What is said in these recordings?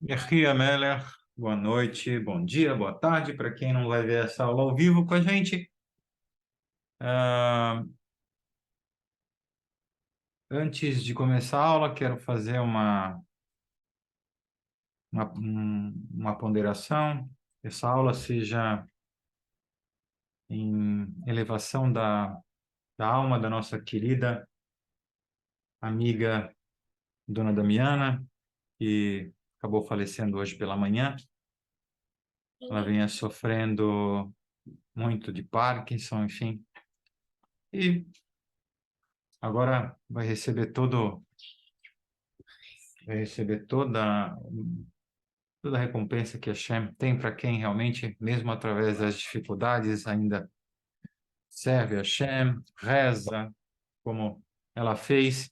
Yahia Meller, boa noite, bom dia, boa tarde para quem não vai ver essa aula ao vivo com a gente. Ah, Antes de começar a aula, quero fazer uma ponderação. Essa aula seja em elevação da alma da nossa querida amiga Dona Damiana, que acabou falecendo hoje pela manhã. Ela vinha sofrendo muito de Parkinson, enfim. E agora vai receber toda a recompensa que a Hashem tem para quem realmente, mesmo através das dificuldades, ainda serve a Hashem, reza, como ela fez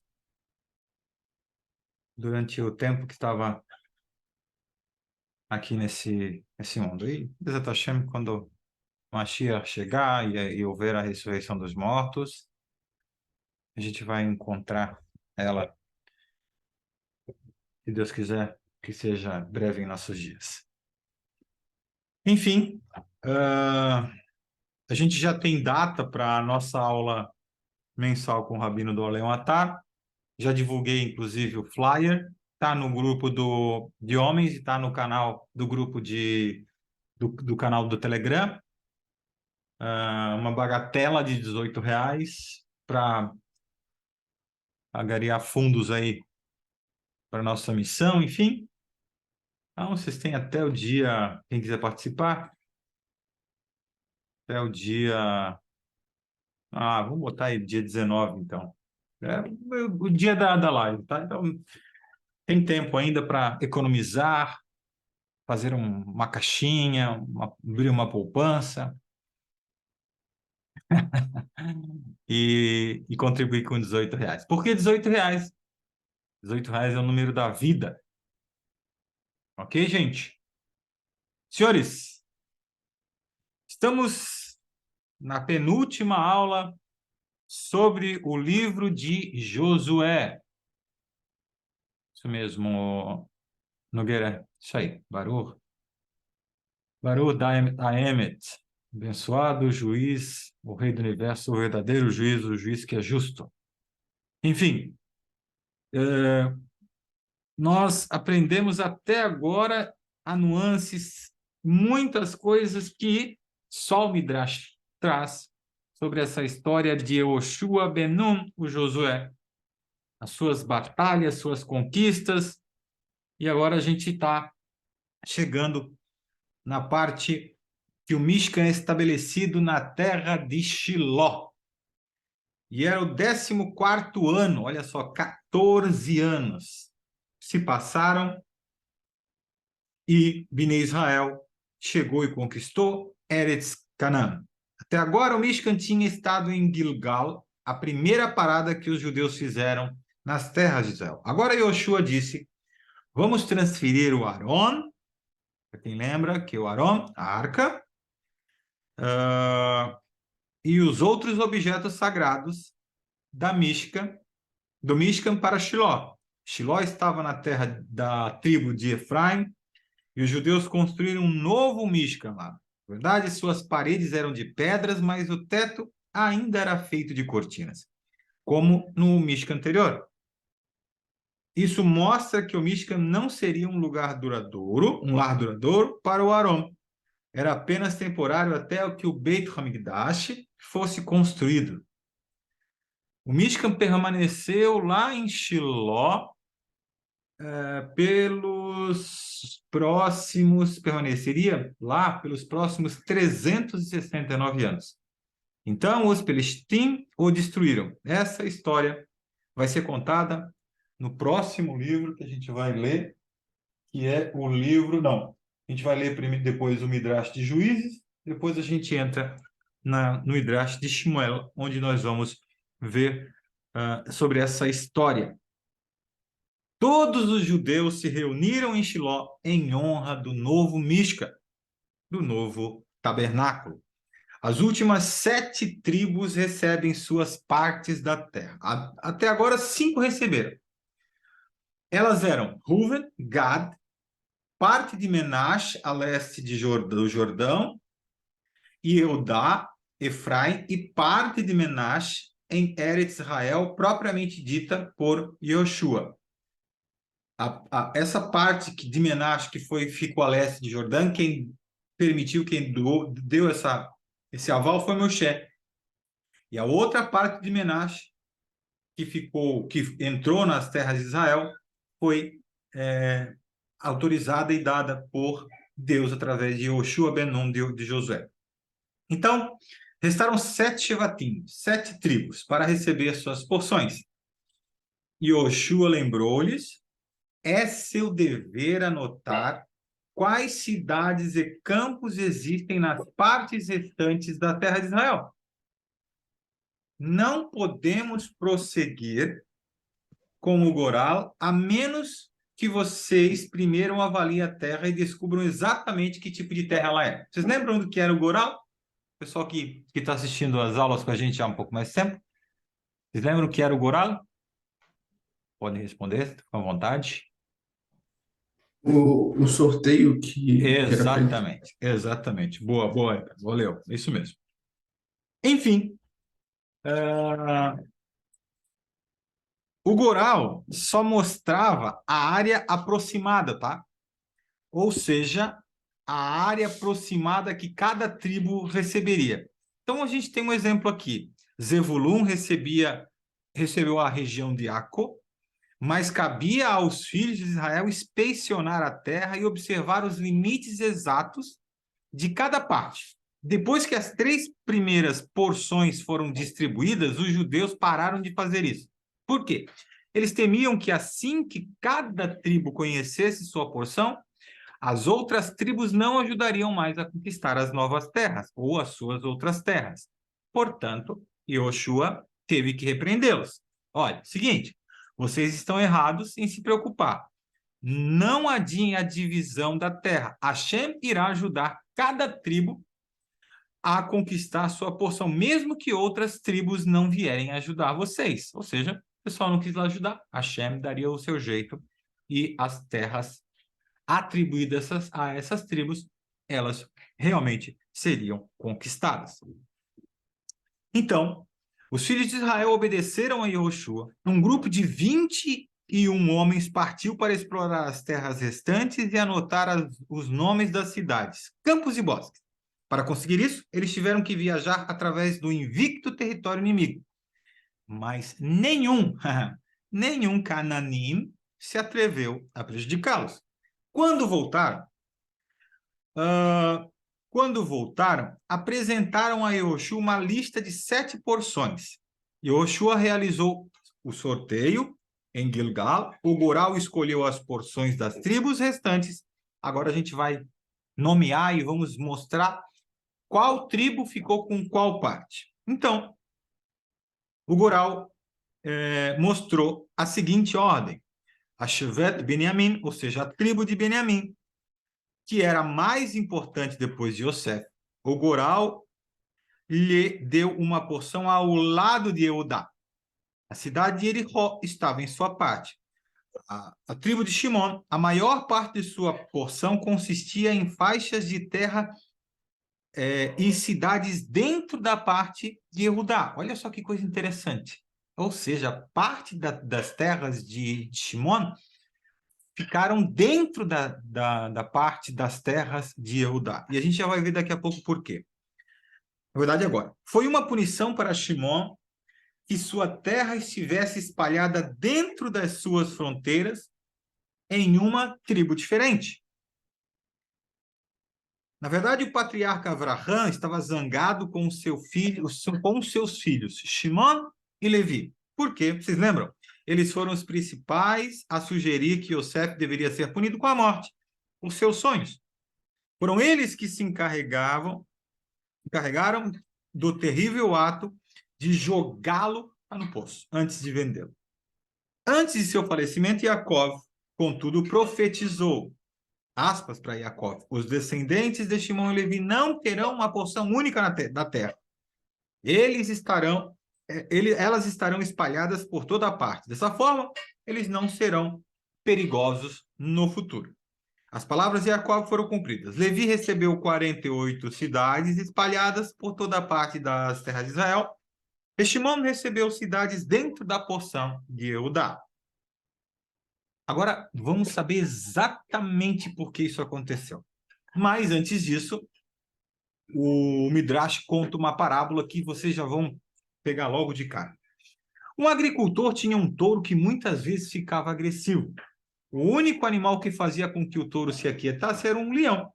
durante o tempo que estava aqui nesse mundo. E, Bezat Hashem, quando Mashiach chegar e houver a ressurreição dos mortos, a gente vai encontrar ela, se Deus quiser, que seja breve em nossos dias. Enfim, a gente já tem data para a nossa aula mensal com o Rabino do Leon Atar. Já divulguei, inclusive, o flyer. Está no grupo de homens e está no canal do grupo do canal do Telegram. Uma bagatela de R$ 18 para angariar fundos aí para nossa missão, enfim. Então, vocês têm até o dia, quem quiser participar, até o dia... vamos botar aí dia 19, então. É o dia da live, tá? Então, tem tempo ainda para economizar, fazer uma caixinha, abrir uma poupança e contribuir com R$ 18. Por que R$ 18? R$ 18 é o número da vida. Ok, gente? Senhores, estamos na penúltima aula sobre o livro de Josué. Isso mesmo, Nogueira. Isso aí, Baruch Daemet. Abençoado juiz, o rei do universo, o verdadeiro juiz, o juiz que é justo. Enfim, nós aprendemos até agora a nuances, muitas coisas que só o Midrash traz sobre essa história de Yoshua ben Nun, o Josué, as suas batalhas, suas conquistas, e agora a gente está chegando na parte que o Mishkan é estabelecido na terra de Shiló. E era o 14º ano, olha só, 14 anos se passaram e Bnei Israel chegou e conquistou Eretz Canaã. Até agora o Mishkan tinha estado em Gilgal, a primeira parada que os judeus fizeram nas terras de Israel. Agora Yoshua disse, vamos transferir o Aron, para quem lembra que o Aron, a arca, e os outros objetos sagrados do Mishkan para Shiló. Shiló estava na terra da tribo de Efraim, e os judeus construíram um novo Mishkan lá. Na verdade, suas paredes eram de pedras, mas o teto ainda era feito de cortinas, como no Mishkan anterior. Isso mostra que o Mishkan não seria um lar duradouro para o Aron. Era apenas temporário até que o Beit HaMikdash fosse construído. O Mishkan permaneceu lá em Shiló permaneceria lá pelos próximos 369 anos. Então, os Pelistim o destruíram. Essa história vai ser contada no próximo livro que a gente vai ler, que é o livro... Não, a gente vai ler primeiro, depois o Midrash de Juízes, depois a gente entra no Midrash de Shmuel, onde nós vamos ver sobre essa história. Todos os judeus se reuniram em Shiló em honra do novo Mishkan, do novo tabernáculo. As últimas 7 tribos recebem suas partes da terra. Até agora, 5 receberam. Elas eram Ruven, Gad, parte de Menache, a leste do Jordão, e Eudá, Efraim, e parte de Menache em Eretz Israel, propriamente dita por Yoshua. Essa parte de Menache que ficou a leste de Jordão, quem permitiu, quem deu esse aval foi Moshe. E a outra parte de Menache que entrou nas terras de Israel, foi autorizada e dada por Deus através de Yoshua ben Nun, de Josué. Então, restaram 7 Shevatim, 7 tribos, para receber suas porções. Yoshua lembrou-lhes: é seu dever anotar quais cidades e campos existem nas partes restantes da terra de Israel. Não podemos prosseguir com o Goral, a menos que vocês primeiro avaliem a terra e descubram exatamente que tipo de terra ela é. Vocês lembram do que era o Goral? O pessoal que está assistindo as aulas com a gente há um pouco mais tempo. Vocês lembram o que era o Goral? Podem responder, com vontade. O sorteio que era feito. Exatamente. Boa, valeu. É isso mesmo. Enfim, o Goral só mostrava a área aproximada, tá? Ou seja, a área aproximada que cada tribo receberia. Então, a gente tem um exemplo aqui. Zevulun recebeu a região de Aco, mas cabia aos filhos de Israel inspecionar a terra e observar os limites exatos de cada parte. Depois que as 3 primeiras porções foram distribuídas, os judeus pararam de fazer isso. Por quê? Eles temiam que assim que cada tribo conhecesse sua porção, as outras tribos não ajudariam mais a conquistar as novas terras ou as suas outras terras. Portanto, Yoshua teve que repreendê-los. Olha, seguinte, vocês estão errados em se preocupar. Não adiem a divisão da terra. Hashem irá ajudar cada tribo a conquistar sua porção, mesmo que outras tribos não vierem ajudar vocês. Ou seja, o pessoal não quis lá ajudar, Hashem daria o seu jeito e as terras atribuídas a essas tribos, elas realmente seriam conquistadas. Então, os filhos de Israel obedeceram a Yehoshua. Um grupo de 21 homens partiu para explorar as terras restantes e anotar os nomes das cidades, campos e bosques. Para conseguir isso, eles tiveram que viajar através do invicto território inimigo. Mas nenhum cananim se atreveu a prejudicá-los. Quando voltaram, apresentaram a Yehoshua uma lista de 7 porções. Yehoshua realizou o sorteio em Gilgal, o Goral escolheu as porções das tribos restantes. Agora a gente vai nomear e vamos mostrar qual tribo ficou com qual parte. Então, o Goral mostrou a seguinte ordem: a Shevet Benjamim, ou seja, a tribo de Benjamim, que era a mais importante depois de Yosef. O Goral lhe deu uma porção ao lado de Eudá. A cidade de Jericó estava em sua parte. A tribo de Shimon, a maior parte de sua porção consistia em faixas de terra e cidades dentro da parte de Eudá. Olha só que coisa interessante. Ou seja, parte das terras de Shimon ficaram dentro da parte das terras de Eudá. E a gente já vai ver daqui a pouco por quê. Na verdade, agora, foi uma punição para Shimon que sua terra estivesse espalhada dentro das suas fronteiras em uma tribo diferente. Na verdade, o patriarca Avraham estava zangado com com seus filhos, Shimon e Levi. Por quê? Vocês lembram? Eles foram os principais a sugerir que Yosef deveria ser punido com a morte, os seus sonhos. Foram eles que se encarregaram do terrível ato de jogá-lo no poço, antes de vendê-lo. Antes de seu falecimento, Yaakov, contudo, profetizou, aspas para Yaakov, os descendentes de Shimon e Levi não terão uma porção única da terra. Elas estarão espalhadas por toda a parte. Dessa forma, eles não serão perigosos no futuro. As palavras de Jacó foram cumpridas. Levi recebeu 48 cidades espalhadas por toda a parte das terras de Israel. E Shimon recebeu cidades dentro da porção de Eudá. Agora, vamos saber exatamente por que isso aconteceu. Mas, antes disso, o Midrash conta uma parábola que vocês já vão pegar logo de cara. Um agricultor tinha um touro que muitas vezes ficava agressivo. O único animal que fazia com que o touro se aquietasse era um leão,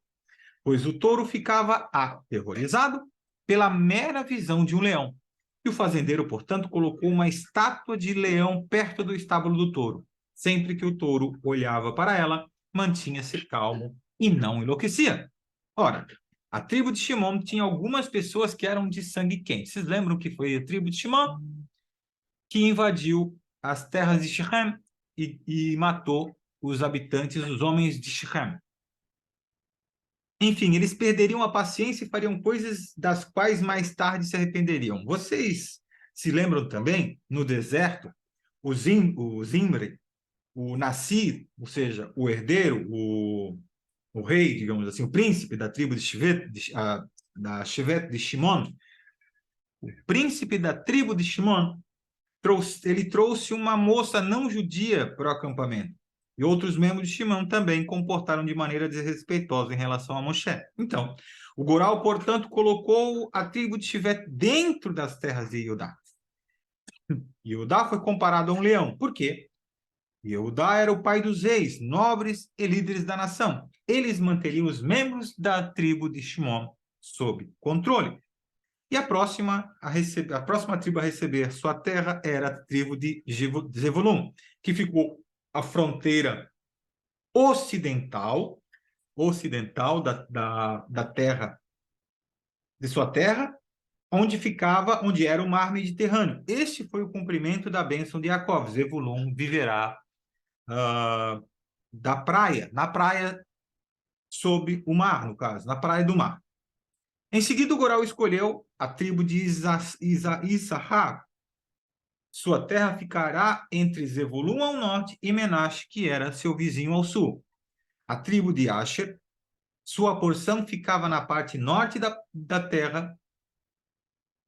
pois o touro ficava aterrorizado pela mera visão de um leão. E o fazendeiro, portanto, colocou uma estátua de leão perto do estábulo do touro. Sempre que o touro olhava para ela, mantinha-se calmo e não enlouquecia. Ora, a tribo de Shimon tinha algumas pessoas que eram de sangue quente. Vocês lembram que foi a tribo de Shimon que invadiu as terras de Shechem e matou os habitantes, os homens de Shechem. Enfim, eles perderiam a paciência e fariam coisas das quais mais tarde se arrependeriam. Vocês se lembram também, no deserto, o Zimri, o Nassir, ou seja, o herdeiro, o rei, digamos assim, o príncipe da tribo de Shevet de Shimon, o príncipe da tribo de Shimon, ele trouxe uma moça não judia para o acampamento. E outros membros de Shimon também comportaram de maneira desrespeitosa em relação a Moshe. Então, o Goral, portanto, colocou a tribo de Shevet dentro das terras de Judá. Judá foi comparado a um leão. Por quê? Judá era o pai dos reis, nobres e líderes da nação. Eles manteriam os membros da tribo de Shimon sob controle. E a próxima tribo a receber sua terra era a tribo de Zevulun, que ficou à fronteira ocidental da terra, de sua terra, onde era o mar Mediterrâneo. Este foi o cumprimento da bênção de Jacó. Zevulun viverá na praia sob o mar, no caso, na praia do mar. Em seguida, o Goral escolheu a tribo de Issachar. Sua terra ficará entre Zevulun ao norte e Menache, que era seu vizinho ao sul. A tribo de Asher, sua porção ficava na parte norte da terra,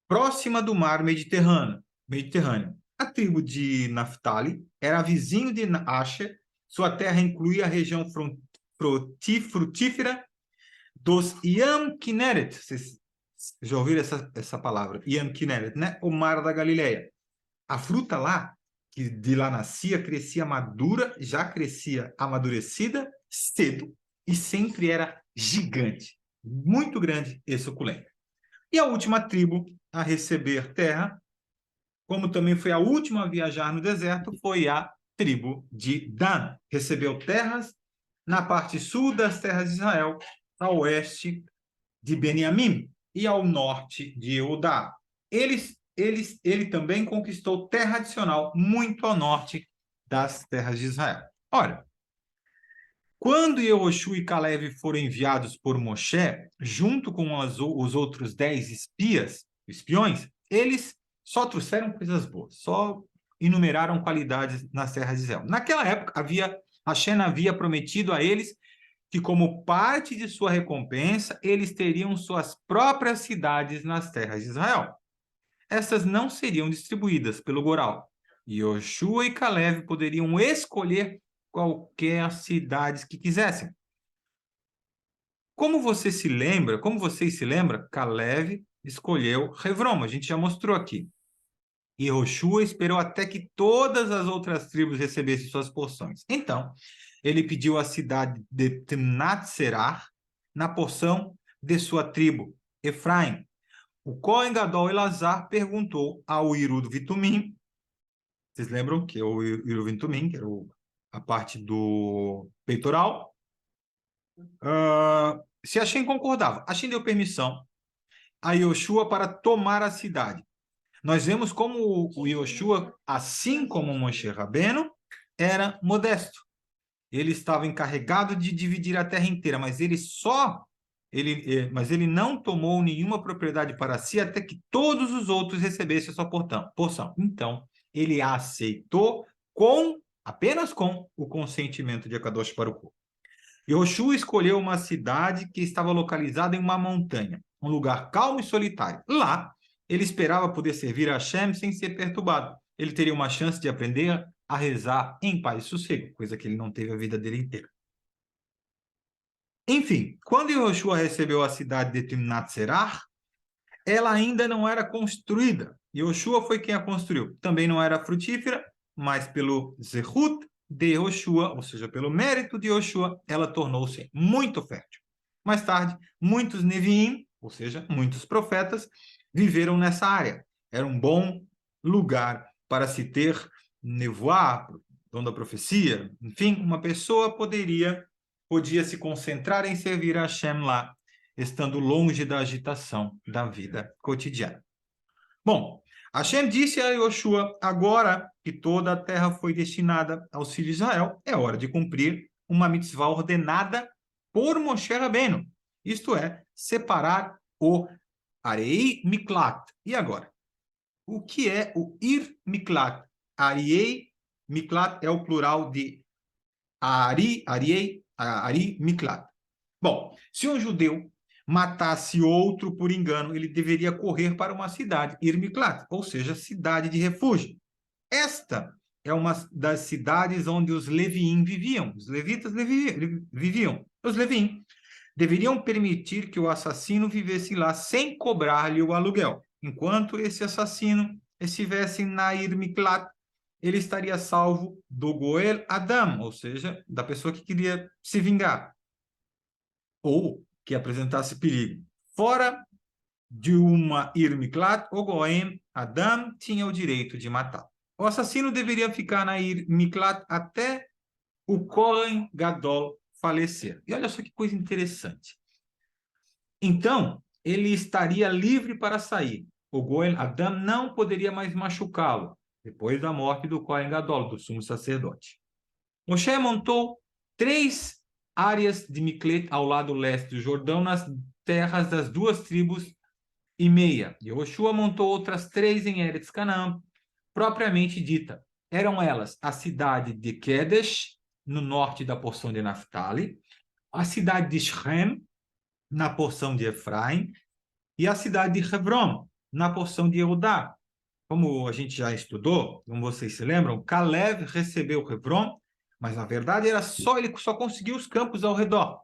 próxima do mar Mediterrâneo. A tribo de Naphtali era vizinho de Asher. Sua terra incluía a região frutífera dos Yam Kinneret. Vocês já ouviram essa palavra? Yam Kinneret, né? O mar da Galileia. A fruta lá, que de lá nascia, crescia madura, já crescia amadurecida cedo e sempre era gigante, muito grande e suculenta. E a última tribo a receber terra, como também foi a última a viajar no deserto, foi a tribo de Dan. Recebeu terras na parte sul das terras de Israel, a oeste de Beniamim e ao norte de Eudá. Ele também conquistou terra adicional muito ao norte das terras de Israel. Olha, quando Yehoshua e Caleb foram enviados por Moshe, junto com os outros 10 espiões, eles só trouxeram coisas boas, só enumeraram qualidades nas terras de Israel. Naquela época, Hashem havia prometido a eles que, como parte de sua recompensa, eles teriam suas próprias cidades nas terras de Israel. Essas não seriam distribuídas pelo Goral. Yoshua e Caleb poderiam escolher qualquer cidade que quisessem. Como vocês se lembram, Caleb escolheu Hebron, a gente já mostrou aqui. E Yoshua esperou até que todas as outras tribos recebessem suas porções. Então, ele pediu a cidade de Timnat Serah na porção de sua tribo, Efraim. O Cohen Gadol Elazar perguntou ao Irud Vitumim, vocês lembram que é o Irud Vitumim, que era a parte do peitoral, se Hashem concordava. Hashem deu permissão a Yoshua para tomar a cidade. Nós vemos como o Yoshua, assim como o Moshe Rabbeinu, era modesto. Ele estava encarregado de dividir a terra inteira, mas ele não tomou nenhuma propriedade para si até que todos os outros recebessem a sua porção. Então, ele aceitou apenas com o consentimento de Akadosh Baruch Hu. Yoshua escolheu uma cidade que estava localizada em uma montanha, um lugar calmo e solitário. Lá, ele esperava poder servir a Hashem sem ser perturbado. Ele teria uma chance de aprender a rezar em paz e sossego, coisa que ele não teve a vida dele inteira. Enfim, quando Yoshua recebeu a cidade de Timnat Serach, ela ainda não era construída. Yoshua foi quem a construiu. Também não era frutífera, mas pelo Zehut de Yoshua, ou seja, pelo mérito de Yoshua, ela tornou-se muito fértil. Mais tarde, muitos Neviim, ou seja, muitos profetas, viveram nessa área. Era um bom lugar para se ter nevoá, dom da profecia. Enfim, uma pessoa podia se concentrar em servir a Hashem lá, estando longe da agitação da vida cotidiana. Bom, Hashem disse a Yoshua, agora que toda a terra foi destinada aos filhos de Israel, é hora de cumprir uma mitzvah ordenada por Moshe Rabbeinu, isto é, separar o Arei Miklat. E agora? O que é o Ir Miklat? Arei Miklat é o plural de Ari Miklat. Bom, se um judeu matasse outro por engano, ele deveria correr para uma cidade, Ir Miklat, ou seja, cidade de refúgio. Esta é uma das cidades onde os Leviim viviam. Os levitas viviam. Os Leviim deveriam permitir que o assassino vivesse lá sem cobrar-lhe o aluguel. Enquanto esse assassino estivesse na Ir Miklat, ele estaria salvo do Goel Adam, ou seja, da pessoa que queria se vingar, ou que apresentasse perigo. Fora de uma Ir Miklat, o Goel Adam tinha o direito de matá-lo. O assassino deveria ficar na Ir Miklat até o Kohen Gadol falecer. E olha só que coisa interessante. Então, ele estaria livre para sair. O Goel Adam não poderia mais machucá-lo, depois da morte do Kohen Gadol, do sumo sacerdote. Moshe montou 3 áreas de Miklet ao lado leste do Jordão, nas terras das 2 tribos e meia. Yoshua montou outras 3 em Eretz Canaã, propriamente dita. Eram elas a cidade de Kedesh, no norte da porção de Naftali, a cidade de Shem, na porção de Efraim, e a cidade de Hebron, na porção de Eudá. Como a gente já estudou, como vocês se lembram, Caleb recebeu Hebron, mas na verdade ele só conseguiu os campos ao redor.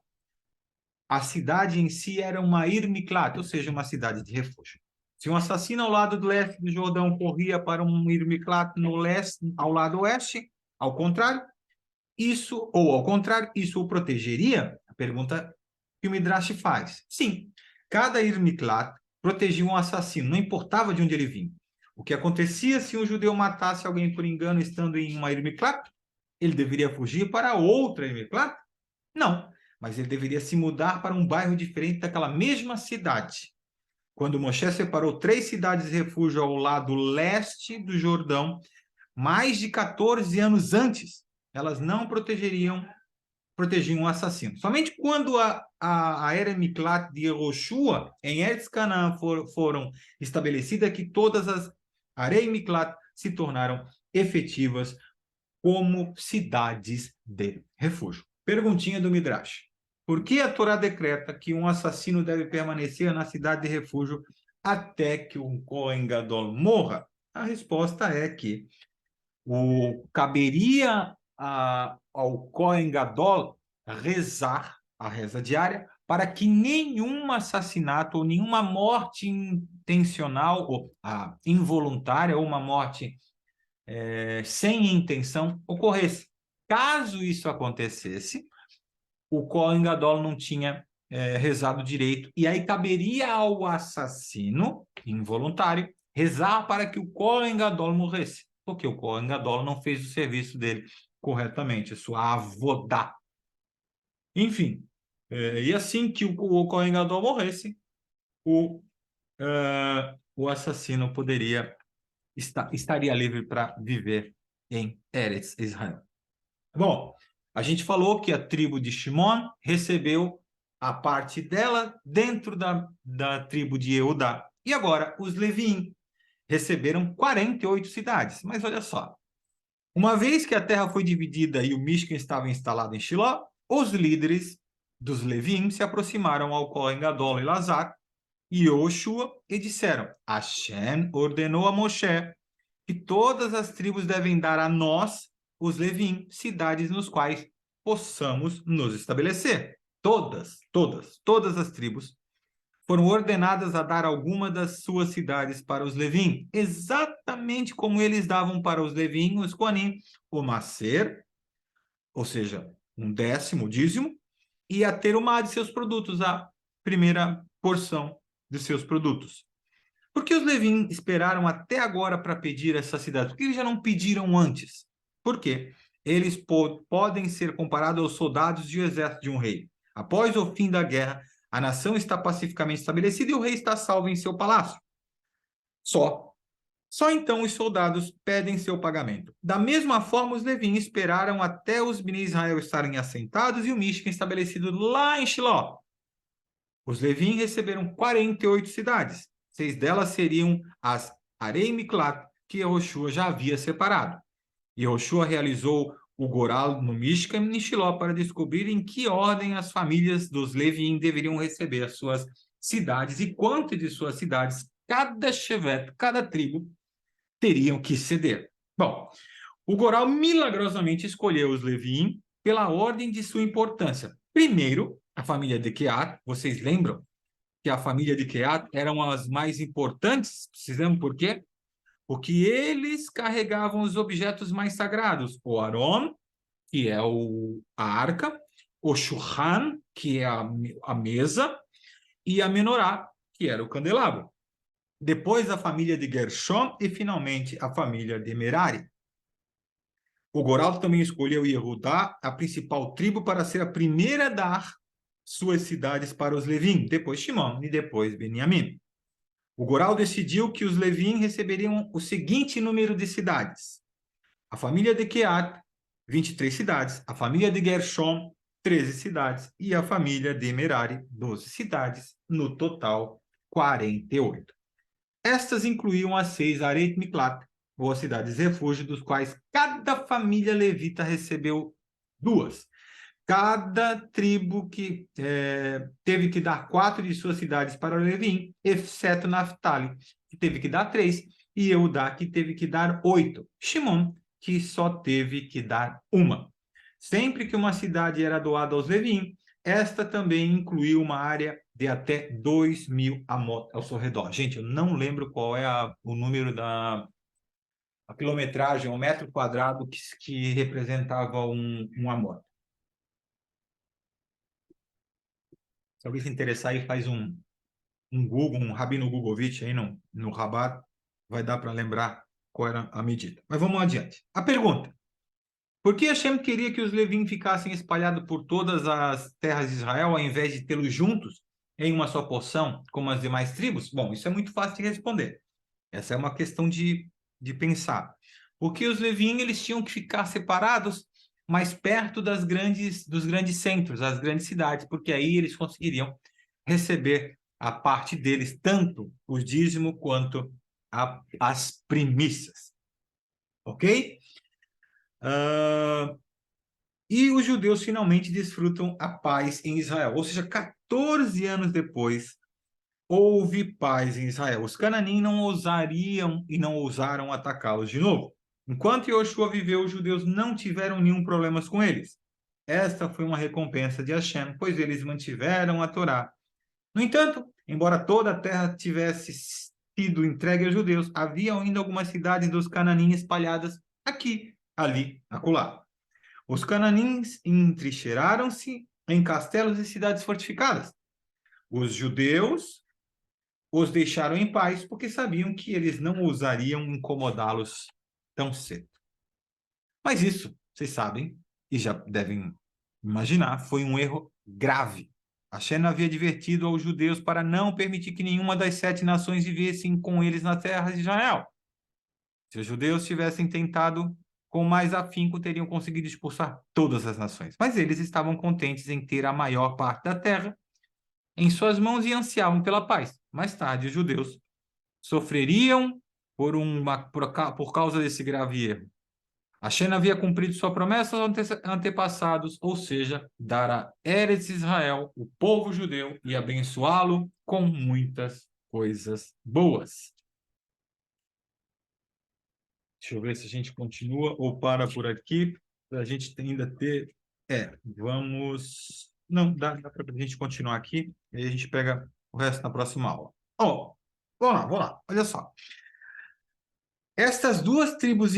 A cidade em si era uma Ir Miklat, ou seja, uma cidade de refúgio. Se um assassino ao lado do leste do Jordão corria para um Ir Miklat no leste, ao lado oeste, ao contrário, isso o protegeria? A pergunta que o Midrash faz. Sim, cada Ir Miklat protegia um assassino, não importava de onde ele vinha. O que acontecia se um judeu matasse alguém por engano estando em uma Ir Miklat? Ele deveria fugir para outra Ir Miklat? Não, mas ele deveria se mudar para um bairro diferente daquela mesma cidade. Quando Moshe separou 3 cidades de refúgio ao lado leste do Jordão, mais de 14 anos antes, elas não protegiam um assassino. Somente quando a Era Miklat de Yehoshua, em Eretz Canaã, foram estabelecidas, que todas as Arei Miklat se tornaram efetivas como cidades de refúgio. Perguntinha do Midrash. Por que a Torá decreta que um assassino deve permanecer na cidade de refúgio até que um Kohen Gadol morra? A resposta é que caberia ao Kohen Gadol rezar a reza diária para que nenhum assassinato ou nenhuma morte intencional ou involuntária ou uma morte sem intenção ocorresse. Caso isso acontecesse, o Kohen Gadol não tinha rezado direito, e aí caberia ao assassino involuntário rezar para que o Kohen Gadol morresse, porque o Kohen Gadol não fez o serviço dele corretamente, a sua avodá. Enfim, e assim que o Kohen Gadol morresse, o assassino estaria livre para viver em Eretz Israel. Bom, a gente falou que a tribo de Shimon recebeu a parte dela dentro da tribo de Eudá. E agora, os Leviim receberam 48 cidades. Mas olha só, uma vez que a terra foi dividida e o Mishkan estava instalado em Shiló, os líderes dos Levim se aproximaram ao Cohen Gadol Elazar e Yoshua e disseram: Hashem ordenou a Moshe que todas as tribos devem dar a nós, os Levim, cidades nos quais possamos nos estabelecer. Todas as tribos foram ordenadas a dar alguma das suas cidades para os Levim, exatamente como eles davam para os Levim, os Koanim, o Maser, ou seja, um décimo, o dízimo, e a terumá de seus produtos, a primeira porção de seus produtos. Por que os Levim esperaram até agora para pedir essa cidade? Por que eles já não pediram antes? Por quê? Eles podem ser comparados aos soldados de um exército de um rei. Após o fim da guerra, a nação está pacificamente estabelecida e o rei está salvo em seu palácio. Só então os soldados pedem seu pagamento. Da mesma forma, os Levim esperaram até os Bnei Israel estarem assentados e o Mishkan estabelecido lá em Shiló. Os Levim receberam 48 cidades. 6 delas seriam as Arei Miklat, que Yehoshua já havia separado. Yehoshua realizou o Goral no Mishkan e em Shiló para descobrir em que ordem as famílias dos Levim deveriam receber as suas cidades e quanto de suas cidades cada shevet, cada tribo, teriam que ceder. Bom, o Goral milagrosamente escolheu os Levim pela ordem de sua importância. Primeiro, a família de Keat. Vocês lembram que a família de Keat eram as mais importantes? Vocês lembram por quê? Porque eles carregavam os objetos mais sagrados. O Aron, que é a arca, o Shulchan, que é a mesa, e a Menorá, que era o candelabro. Depois a família de Gershom e, finalmente, a família de Merari. O Goral também escolheu Yehudá, a principal tribo, para ser a primeira a dar suas cidades para os Levim, depois Shimon e depois Beniamim. O Goral decidiu que os Levim receberiam o seguinte número de cidades. A família de Keat, 23 cidades. A família de Gershom, 13 cidades. E a família de Merari, 12 cidades. No total, 48. Estas incluíam as 6 Areit Miklat, ou as cidades refúgio, dos quais cada família levita recebeu 2. Cada tribo que teve que dar 4 de suas cidades para o Levim, exceto Naftali, que teve que dar 3, e Eudá, que teve que dar 8. Shimon, que só teve que dar 1. Sempre que uma cidade era doada aos Levim, esta também incluiu uma área de até 2.000 amot ao seu redor. Gente, eu não lembro qual é o número a quilometragem, o metro quadrado que representava um amot. Se alguém se interessar aí, faz um Google, um Rabino Gugovich aí no Rabat, vai dar para lembrar qual era a medida. Mas vamos adiante. A pergunta: por que Hashem queria que os Levim ficassem espalhados por todas as terras de Israel, ao invés de tê-los juntos em uma só porção, como as demais tribos? Bom, isso é muito fácil de responder. Essa é uma questão de pensar. Porque os Levim, eles tinham que ficar separados mais perto dos grandes centros, das grandes cidades, porque aí eles conseguiriam receber a parte deles, tanto o dízimo quanto as primícias. Ok? E os judeus finalmente desfrutam a paz em Israel. Ou seja, 14 anos depois, houve paz em Israel. Os cananim não ousariam e não ousaram atacá-los de novo. Enquanto Yoshua viveu, os judeus não tiveram nenhum problema com eles. Esta foi uma recompensa de Hashem, pois eles mantiveram a Torá. No entanto, embora toda a terra tivesse sido entregue aos judeus, havia ainda algumas cidades dos cananim espalhadas aqui, ali, acolá. Os cananins entrincheiraram-se em castelos e cidades fortificadas. Os judeus os deixaram em paz porque sabiam que eles não ousariam incomodá-los tão cedo. Mas isso, vocês sabem, e já devem imaginar, foi um erro grave. Hashem havia advertido aos judeus para não permitir que nenhuma das 7 nações vivessem com eles na terra de Israel. Se os judeus tivessem tentado com mais afinco, teriam conseguido expulsar todas as nações. Mas eles estavam contentes em ter a maior parte da terra em suas mãos e ansiavam pela paz. Mais tarde, os judeus sofreriam por causa desse grave erro. Hashem havia cumprido sua promessa aos antepassados, ou seja, dar a Eretz Israel, o povo judeu, e abençoá-lo com muitas coisas boas. Deixa eu ver se a gente continua ou para por aqui, para a gente ainda ter... vamos... Não, dá para a gente continuar aqui, e aí a gente pega o resto na próxima aula. Vamos lá, olha só. Estas 2,5 tribos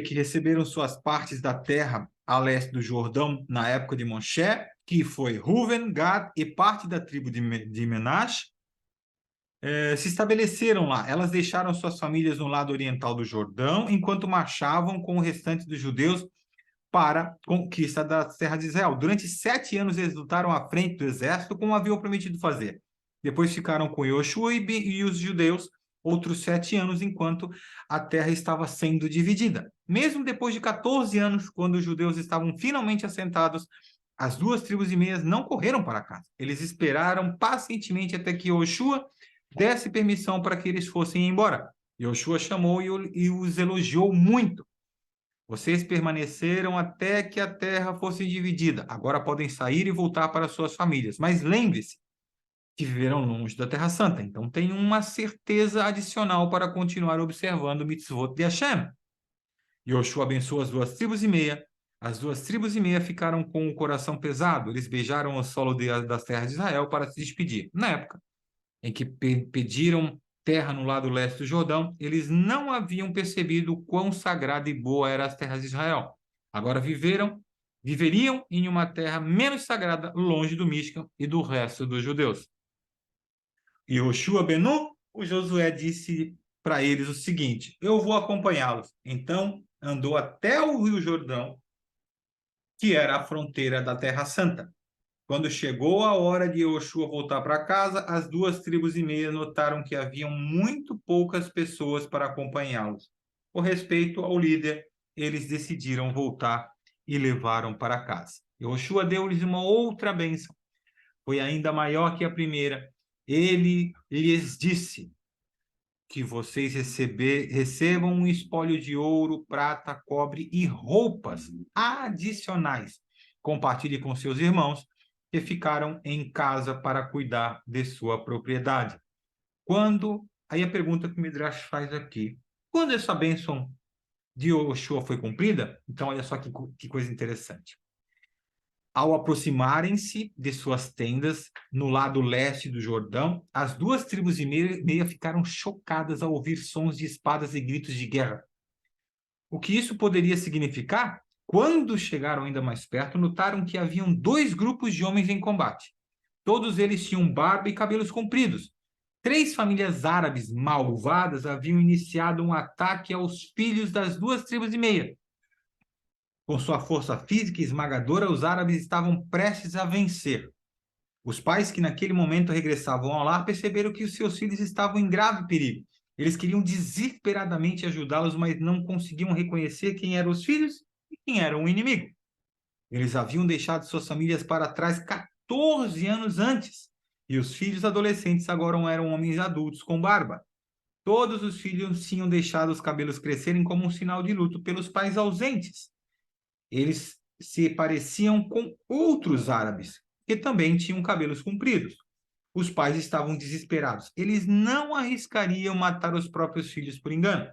que receberam suas partes da terra a leste do Jordão na época de Moshe, que foi Ruven, Gad e parte da tribo de Menash, se estabeleceram lá. Elas deixaram suas famílias no lado oriental do Jordão, enquanto marchavam com o restante dos judeus para a conquista da terra de Israel. Durante 7 anos eles lutaram à frente do exército, como haviam prometido fazer. Depois ficaram com Yoshua e os judeus outros 7 anos, enquanto a terra estava sendo dividida. Mesmo depois de 14 anos, quando os judeus estavam finalmente assentados, as 2,5 tribos não correram para casa. Eles esperaram pacientemente até que Yoshua desse permissão para que eles fossem embora. Yoshua chamou e os elogiou muito. Vocês permaneceram até que a terra fosse dividida. Agora podem sair e voltar para suas famílias. Mas lembre-se que viveram longe da Terra Santa. Então tem uma certeza adicional para continuar observando o mitzvot de Hashem. Yoshua abençoou as 2,5 tribos. As 2,5 tribos ficaram com o coração pesado. Eles beijaram o solo das terras de Israel para se despedir. Na época em que pediram terra no lado leste do Jordão, eles não haviam percebido o quão sagrada e boa eram as terras de Israel. Agora viveriam em uma terra menos sagrada, longe do Mishkan e do resto dos judeus. E Yoshua Benu, o Josué disse para eles o seguinte: eu vou acompanhá-los. Então andou até o Rio Jordão, que era a fronteira da Terra Santa. Quando chegou a hora de Yoshua voltar para casa, as 2,5 tribos notaram que haviam muito poucas pessoas para acompanhá-los. Por respeito ao líder, eles decidiram voltar e levaram para casa. Yoshua deu-lhes uma outra bênção. Foi ainda maior que a primeira. Ele lhes disse que vocês recebam um espólio de ouro, prata, cobre e roupas adicionais. Compartilhe com seus irmãos que ficaram em casa para cuidar de sua propriedade. Aí a pergunta que o Midrash faz aqui, quando essa bênção de Yoshua foi cumprida? Então, olha só que coisa interessante. Ao aproximarem-se de suas tendas no lado leste do Jordão, as 2,5 tribos ficaram chocadas ao ouvir sons de espadas e gritos de guerra. O que isso poderia significar? Quando chegaram ainda mais perto, notaram que haviam 2 grupos de homens em combate. Todos eles tinham barba e cabelos compridos. 3 famílias árabes malvadas haviam iniciado um ataque aos filhos das 2,5 tribos. Com sua força física esmagadora, os árabes estavam prestes a vencer. Os pais que naquele momento regressavam ao lar perceberam que os seus filhos estavam em grave perigo. Eles queriam desesperadamente ajudá-los, mas não conseguiam reconhecer quem eram os filhos e quem era o inimigo. Eles haviam deixado suas famílias para trás 14 anos antes, e os filhos adolescentes agora eram homens adultos com barba. Todos os filhos tinham deixado os cabelos crescerem como um sinal de luto pelos pais ausentes. Eles se pareciam com outros árabes, que também tinham cabelos compridos. Os pais estavam desesperados. Eles não arriscariam matar os próprios filhos por engano.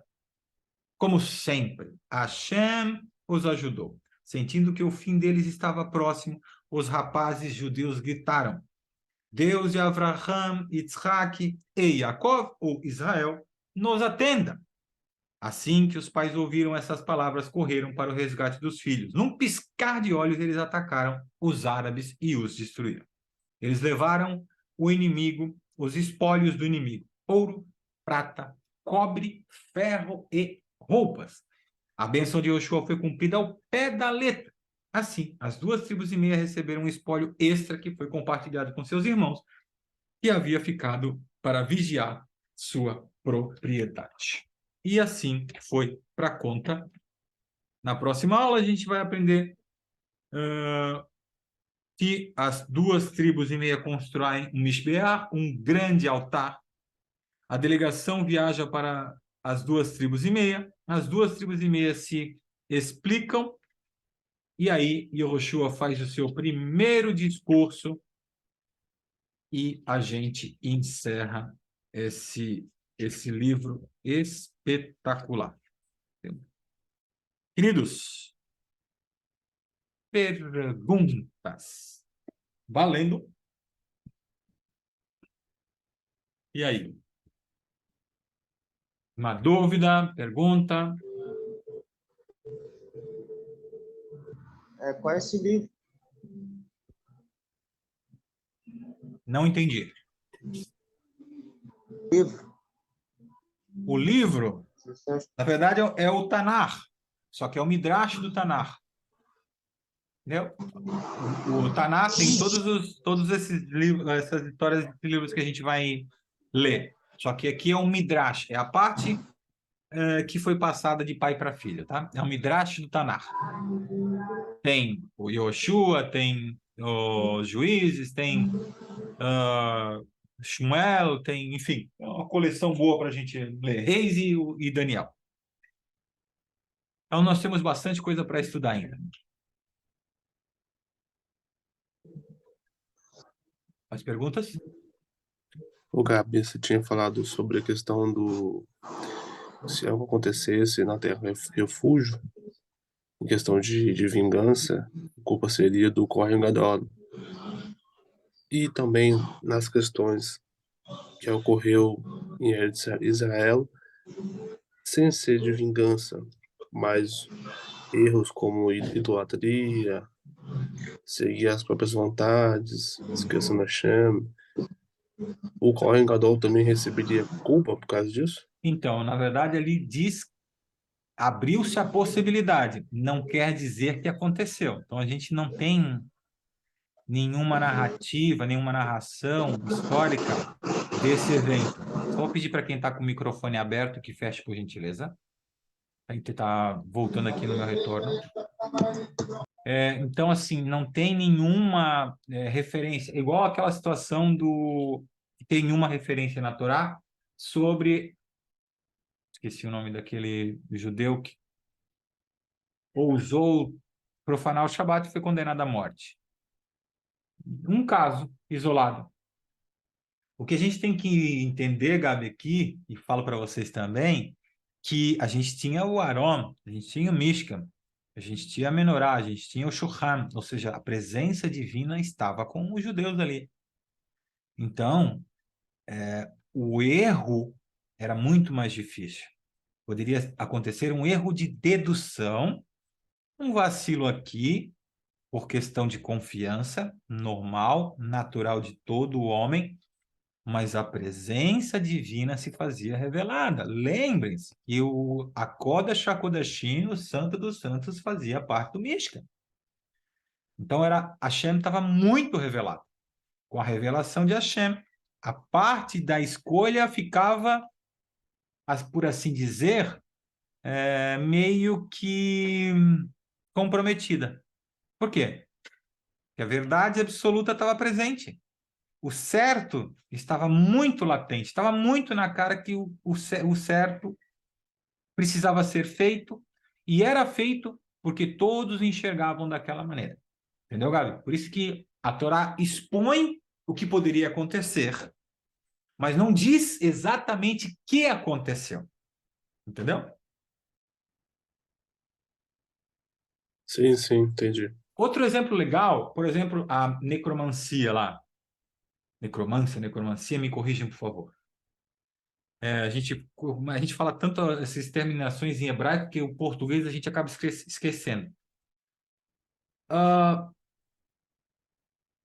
Como sempre, Hashem os ajudou. Sentindo que o fim deles estava próximo, os rapazes judeus gritaram: Deus de Avraham, Yitzhak e Yaakov, ou Israel, nos atenda. Assim que os pais ouviram essas palavras, correram para o resgate dos filhos. Num piscar de olhos, eles atacaram os árabes e os destruíram. Eles levaram o inimigo, os espólios do inimigo: ouro, prata, cobre, ferro e roupas. A bênção de Yoshua foi cumprida ao pé da letra. Assim, as 2,5 tribos receberam um espólio extra que foi compartilhado com seus irmãos, que havia ficado para vigiar sua propriedade. E assim foi para conta. Na próxima aula, a gente vai aprender que as 2,5 tribos constroem um Mishbeach, um grande altar. A delegação viaja para as 2,5 tribos. As 2,5 tribos se explicam, e aí Yehoshua faz o seu primeiro discurso e a gente encerra esse livro espetacular. Queridos, perguntas. Valendo. E aí? Uma dúvida, pergunta? Qual é esse livro? Não entendi. Livro. O livro, na verdade, é o Tanar, só que é o Midrash do Tanar. Entendeu? O Tanar tem todos esses livros, essas histórias de livros que a gente vai ler. Só que aqui é um Midrash, é a parte que foi passada de pai para filho, tá? É o Midrash do Tanar. Tem o Yoshua, tem os Juízes, tem Shmuel, tem, enfim, é uma coleção boa para a gente ler. Reis e Daniel. Então, nós temos bastante coisa para estudar ainda. Mais perguntas? O Gabi, você tinha falado sobre a questão do... Se algo acontecesse na Terra Refúgio, em questão de vingança, a culpa seria do Kohen Gadol. E também nas questões que ocorreu em Eretz Israel, sem ser de vingança, mas erros como idolatria, seguir as próprias vontades, esquecendo Hashem. O Kohen Gadol também receberia culpa por causa disso? Então, na verdade, ali diz, abriu-se a possibilidade, não quer dizer que aconteceu. Então, a gente não tem nenhuma narrativa, nenhuma narração histórica desse evento. Só vou pedir para quem está com o microfone aberto que feche, por gentileza. A gente está voltando aqui no meu retorno. Então, assim, não tem nenhuma referência, igual aquela situação que tem uma referência na Torá sobre, esqueci o nome daquele judeu que ousou profanar o Shabat e foi condenado à morte. Um caso isolado. O que a gente tem que entender, Gabi, aqui, e falo para vocês também, que a gente tinha o Aron, a gente tinha o Mishkan, a gente tinha a Menorá, a gente tinha o Shulchan, ou seja, a presença divina estava com os judeus ali. Então, o erro era muito mais difícil. Poderia acontecer um erro de dedução, um vacilo aqui, por questão de confiança, normal, natural de todo homem, mas a presença divina se fazia revelada. Lembrem-se que a Kodesh HaKodashim, o Santo dos Santos, fazia parte do Mishkan. Então, Hashem estava muito revelado. Com a revelação de Hashem, a parte da escolha ficava, por assim dizer, meio que comprometida. Por quê? Porque a verdade absoluta estava presente. O certo estava muito latente, estava muito na cara que o certo precisava ser feito e era feito porque todos enxergavam daquela maneira. Entendeu, Gabi? Por isso que a Torá expõe o que poderia acontecer, mas não diz exatamente o que aconteceu. Entendeu? Sim, sim, entendi. Outro exemplo legal, por exemplo, a necromancia lá. Necromancia, me corrijam, por favor. A gente fala tanto essas terminações em hebraico que o português a gente acaba esquecendo.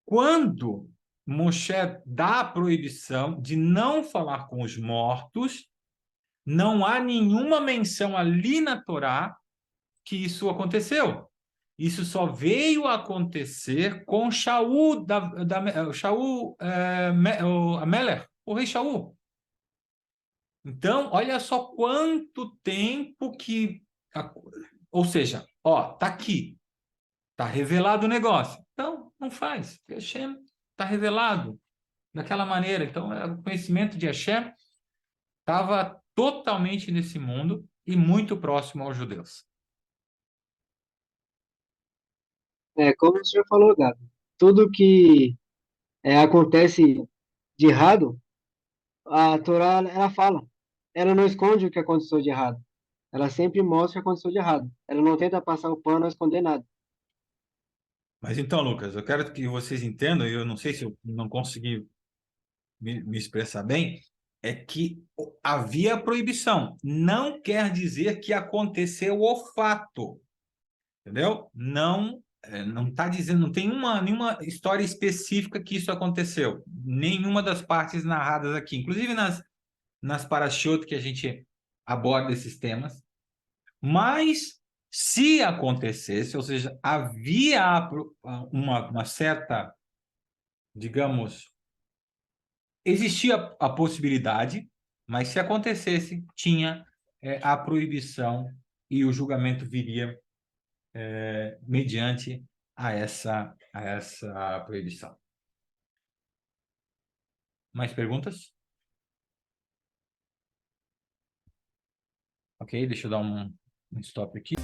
Quando Moshe dá a proibição de não falar com os mortos, não há nenhuma menção ali na Torá que isso aconteceu. Isso só veio a acontecer com Shaul, Shaul Amelech, o rei Shaul. Então, olha só quanto tempo que... Ou seja, tá aqui, está revelado o negócio. Então, não faz, porque Hashem está revelado daquela maneira. Então, o conhecimento de Hashem estava totalmente nesse mundo e muito próximo aos judeus. como você já falou, Gabi, tudo que acontece de errado, a Torá, ela fala. Ela não esconde o que aconteceu de errado. Ela sempre mostra o que aconteceu de errado. Ela não tenta passar o pano ou esconder nada. Mas então, Lucas, eu quero que vocês entendam, e eu não sei se eu não consegui me expressar bem, é que havia proibição. Não quer dizer que aconteceu o fato, entendeu? Não, não está dizendo, não tem nenhuma história específica que isso aconteceu. Nenhuma das partes narradas aqui, inclusive nas parashot que a gente aborda esses temas. Mas se acontecesse, ou seja, havia uma certa, digamos, existia a possibilidade, mas se acontecesse, tinha a proibição e o julgamento viria mediante a essa proibição. Mais perguntas? Ok, deixa eu dar um stop aqui.